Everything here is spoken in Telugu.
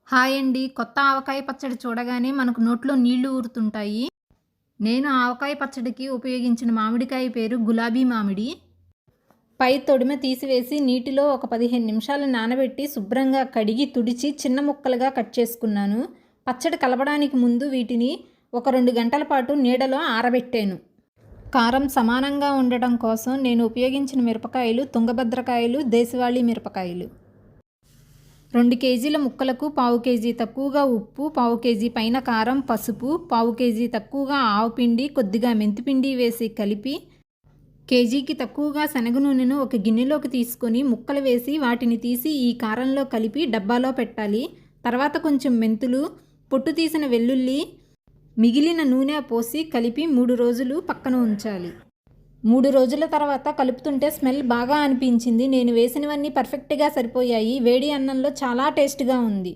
హాయ్ అండి. కొత్త ఆవకాయ పచ్చడి చూడగానే మనకు నోట్లో నీళ్లు ఊరుతుంటాయి. నేను ఆవకాయ పచ్చడికి ఉపయోగించిన మామిడికాయ పేరు గులాబీ మామిడి. పై తొడిమ తీసివేసి నీటిలో ఒక 15 నిమిషాలు నానబెట్టి శుభ్రంగా కడిగి తుడిచి చిన్న ముక్కలుగా కట్ చేసుకున్నాను. పచ్చడి కలపడానికి ముందు వీటిని ఒక 2 గంటల పాటు నీడలో ఆరబెట్టాను. కారం సమానంగా ఉండటం కోసం నేను ఉపయోగించిన మిరపకాయలు తుంగభద్రకాయలు, దేశవాళీ మిరపకాయలు. 2 కేజీల ముక్కలకు పావు కేజీ తక్కువగా ఉప్పు, పావు కేజీ పైన కారం, పసుపు, పావు కేజీ తక్కువగా ఆవపిండి, కొద్దిగా మెంతిపిండి వేసి కలిపి కేజీకి తక్కువగా శనగ నూనెను ఒక గిన్నెలోకి తీసుకొని ముక్కలు వేసి వాటిని తీసి ఈ కారంలో కలిపి డబ్బాలో పెట్టాలి. తర్వాత కొంచెం మెంతులు, పొట్టు తీసిన వెల్లుల్లి, మిగిలిన నూనె పోసి కలిపి 3 రోజులు పక్కన ఉంచాలి. 3 రోజుల తర్వాత కలుపుతుంటే స్మెల్ బాగా అనిపించింది. నేను వేసినవన్నీ పర్ఫెక్ట్గా సరిపోయాయి. వేడి అన్నంలో చాలా టేస్ట్గా ఉంది.